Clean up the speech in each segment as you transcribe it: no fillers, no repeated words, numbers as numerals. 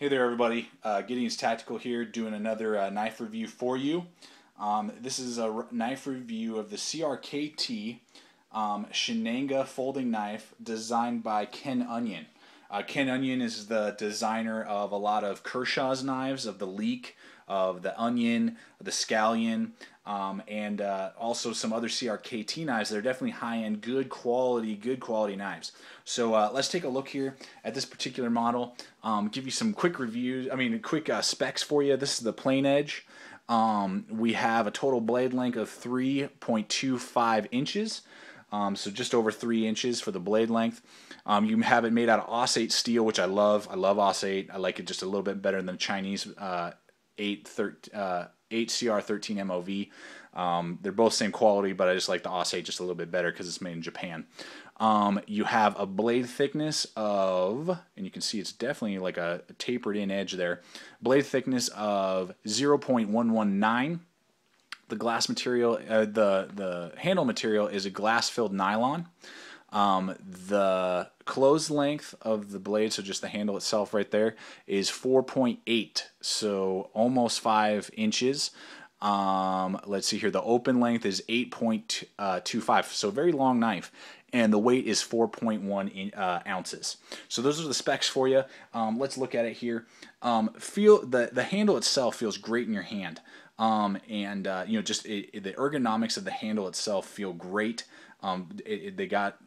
Hey there everybody, Gideon's Tactical here doing another knife review for you. This is a knife review of the Crkt Shenanigan folding knife designed by Ken Onion. Ken Onion is the designer of a lot of Kershaw's knives, of the Leek, of the Onion, the Scallion, and also some other Crkt knives that are definitely high-end, good quality knives. So let's take a look here at this particular model. Give you some quick reviews. Quick specs for you. This is the plain edge. We have a total blade length of 3.25 inches. So just over 3 inches for the blade length. You have it made out of Aussate steel, which I love. I love Aussate. I like it just a little bit better than Chinese 8CR13 MOV. They're both same quality, but I just like the Aussate just a little bit better because it's made in Japan. You have a blade thickness of, and you can see it's definitely like a tapered in edge there, blade thickness of 0.119. The glass material, the handle material is a glass-filled nylon. The closed length of the blade, so just the handle itself right there, is 4.8, so almost 5 inches. Let's see here. The open length is 8.25, so a very long knife. And the weight is 4.1 ounces. So those are the specs for you. Let's look at it here. The handle itself feels great in your hand. Just the ergonomics of the handle itself feel great. They got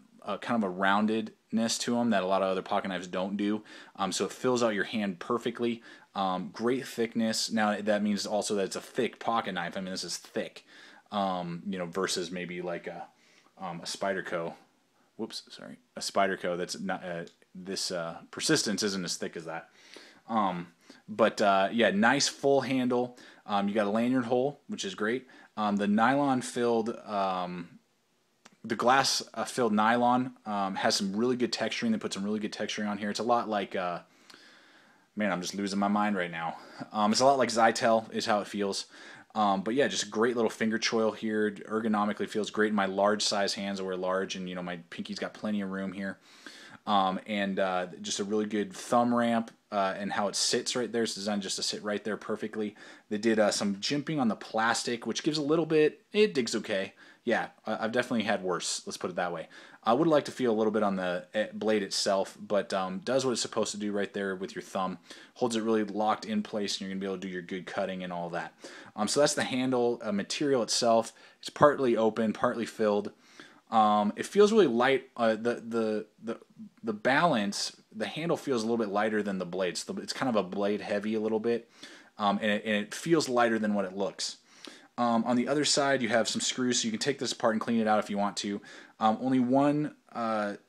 kind of a roundedness to them that a lot of other pocket knives don't do. So it fills out your hand perfectly. Great thickness. Now that means also that it's a thick pocket knife. I mean, this is thick, versus maybe like a Spyderco. Whoops, sorry, a Spyderco. That's not this persistence isn't as thick as that. Yeah, nice full handle. You got a lanyard hole, which is great. The nylon filled, the glass filled nylon has some really good texturing. They put some really good texturing on here. It's a lot like, man, I'm just losing my mind right now. It's a lot like Zytel is how it feels. But yeah, just a great little finger choil here. Ergonomically feels great in my large size hands. I wear large, and my pinky's got plenty of room here. Just a really good thumb ramp, and how it sits right there. It's designed just to sit right there perfectly. They did some jimping on the plastic, which gives a little bit, it digs okay. Yeah, I've definitely had worse, let's put it that way. I would like to feel a little bit on the blade itself, but does what it's supposed to do right there with your thumb. Holds it really locked in place, and you're going to be able to do your good cutting and all that. So that's the handle material itself. It's partly open, partly filled. It feels really light. The balance, the handle feels a little bit lighter than the blade. So it's kind of a blade heavy a little bit, and it feels lighter than what it looks. On the other side, you have some screws, so you can take this apart and clean it out if you want to. Only one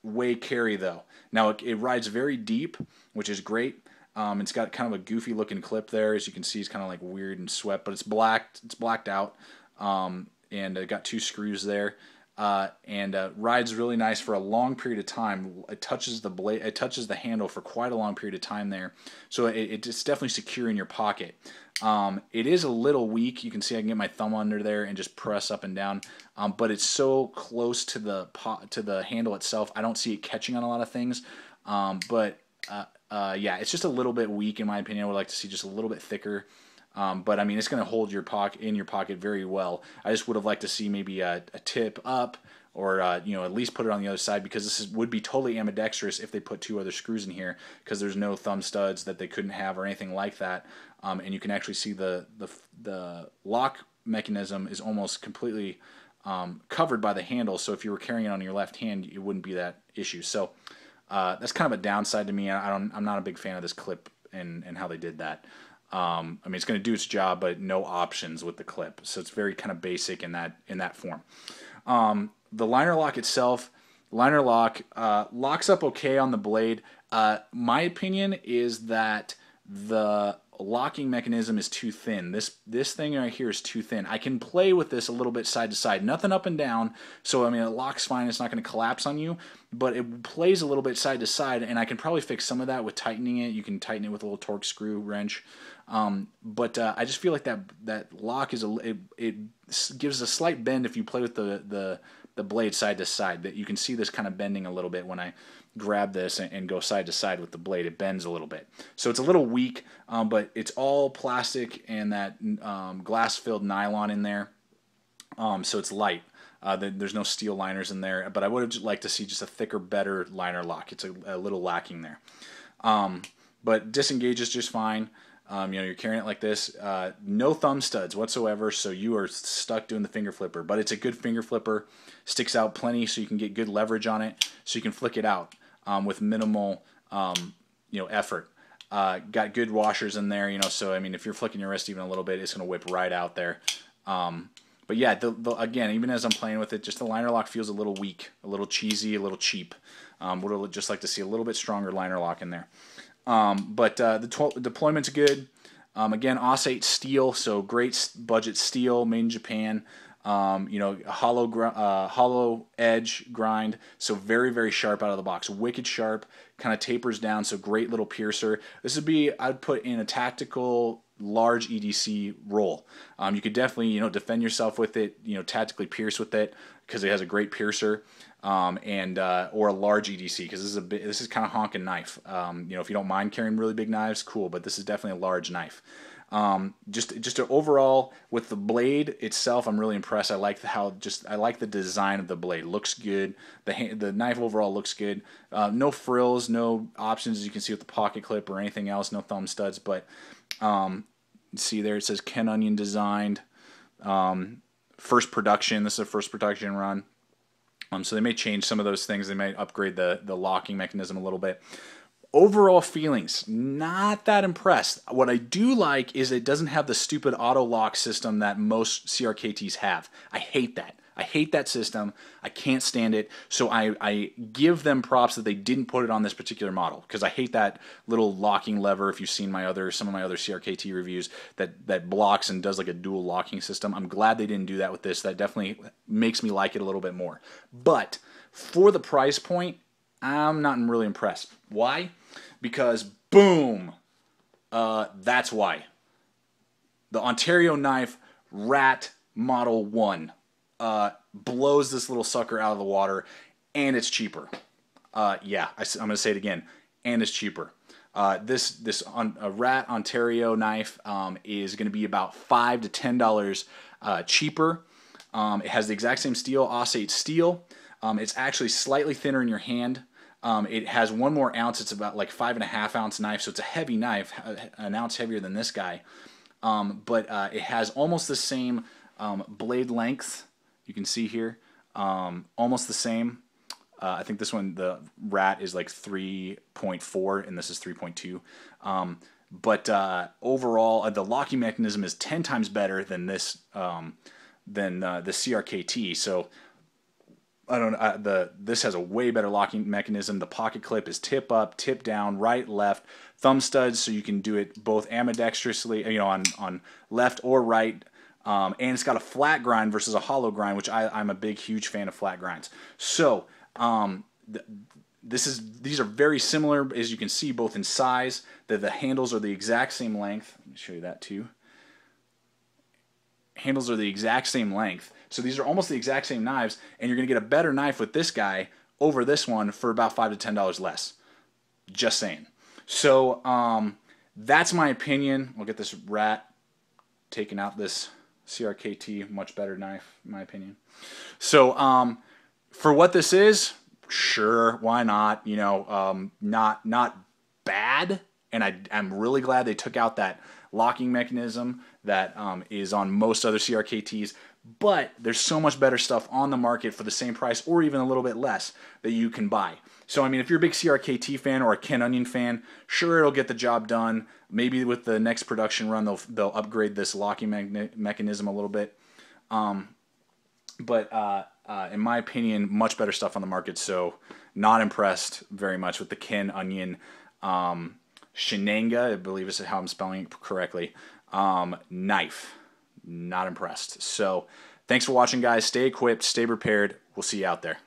way carry though. Now it rides very deep, which is great. It's got kind of a goofy looking clip there, as you can see. It's kind of like weird and swept, but it's blacked. It's blacked out, and it got 2 screws there. Rides really nice for a long period of time. It touches the blade, it touches the handle for quite a long period of time there, so it's definitely secure in your pocket. It is a little weak. You can see I can get my thumb under there and just press up and down, but it's so close to the handle itself. I don't see it catching on a lot of things, yeah, it's just a little bit weak in my opinion. I would like to see just a little bit thicker. But I mean, it's going to hold your pocket very well. I just would have liked to see maybe a tip up, or at least put it on the other side, because this would be totally ambidextrous if they put 2 other screws in here, because there's no thumb studs that they couldn't have or anything like that. And you can actually see the lock mechanism is almost completely covered by the handle. So if you were carrying it on your left hand, it wouldn't be that issue. So that's kind of a downside to me. I'm not a big fan of this clip and how they did that. It's going to do its job, but no options with the clip. So it's very kind of basic in that form. The liner lock itself, locks up okay on the blade. My opinion is that the locking mechanism is too thin. This thing right here is too thin. I can play with this a little bit side to side, nothing up and down. So it locks fine. It's not going to collapse on you, but it plays a little bit side to side, and I can probably fix some of that with tightening it. You can tighten it with a little torque screw wrench. I just feel like that lock is it gives a slight bend if you play with the the blade side to side. That you can see this kind of bending a little bit when I grab this and go side to side with the blade. It bends a little bit. So it's a little weak, but it's all plastic and that glass-filled nylon in there. So it's light. There's no steel liners in there, but I would have liked to see just a thicker, better liner lock. It's a little lacking there. But disengages just fine. You're carrying it like this. No thumb studs whatsoever, so you are stuck doing the finger flipper. But it's a good finger flipper. Sticks out plenty, so you can get good leverage on it, so you can flick it out with minimal, effort. Got good washers in there, so I mean, if you're flicking your wrist even a little bit, it's going to whip right out there. But yeah, again, even as I'm playing with it, just the liner lock feels a little weak, a little cheesy, a little cheap. Would just like to see a little bit stronger liner lock in there. But the deployment's good. Again, Osate steel, so great budget steel, made in Japan. Hollow edge grind, so very, very sharp out of the box. Wicked sharp, kind of tapers down, so great little piercer. This would be, I'd put in a tactical large EDC roll. You could definitely, defend yourself with it, tactically pierce with it because it has a great piercer, or a large EDC because this is kind of honking knife. If you don't mind carrying really big knives, cool, but this is definitely a large knife. Just overall with the blade itself, I'm really impressed. I like the design of the blade. Looks good. The knife overall looks good. No frills, no options as you can see with the pocket clip or anything else. No thumb studs, but see there it says Ken Onion designed. First production. This is a first production run. So they may change some of those things. They may upgrade the locking mechanism a little bit. Overall feelings, not that impressed. What I do like is it doesn't have the stupid auto lock system that most CRKTs have. I hate that. I hate that system. I can't stand it. So I give them props that they didn't put it on this particular model because I hate that little locking lever. If you've seen some of my other CRKT reviews, that blocks and does like a dual locking system. I'm glad they didn't do that with this. That definitely makes me like it a little bit more. But for the price point, I'm not really impressed. Why? Because boom, that's why. The Ontario knife Rat Model 1 blows this little sucker out of the water, and it's cheaper. Yeah, I'm going to say it again, and it's cheaper. This Rat Ontario knife is going to be about $5 to $10 cheaper. It has the exact same steel, Osate steel. It's actually slightly thinner in your hand. It has one more ounce. It's about like 5.5 ounce knife, so it's a heavy knife, an ounce heavier than this guy. But it has almost the same blade length. You can see here, almost the same. I think this one, the Rat, is like 3.4, and this is 3.2. But overall, the locking mechanism is 10 times better than this, the CRKT. So I don't know. This has a way better locking mechanism. The pocket clip is tip up, tip down, right, left, thumb studs, so you can do it both ambidextrously, on left or right. And it's got a flat grind versus a hollow grind, which I'm a big, huge fan of flat grinds. So these are very similar, as you can see, both in size. The handles are the exact same length. Let me show you that too. Handles are the exact same length. So these are almost the exact same knives, and you're going to get a better knife with this guy over this one for about $5 to $10 less. Just saying. So that's my opinion. We'll get this Rat taking out this CRKT, much better knife, in my opinion. So for what this is, sure, why not? Not bad, and I'm really glad they took out that locking mechanism that is on most other CRKTs. But there's so much better stuff on the market for the same price or even a little bit less that you can buy. So, I mean, if you're a big CRKT fan or a Ken Onion fan, sure, it'll get the job done. Maybe with the next production run, they'll upgrade this locking mechanism a little bit. But in my opinion, much better stuff on the market. So, not impressed very much with the Ken Onion Shenanigan, I believe is how I'm spelling it correctly, knife. Not impressed. So, thanks for watching, guys. Stay equipped, stay prepared. We'll see you out there.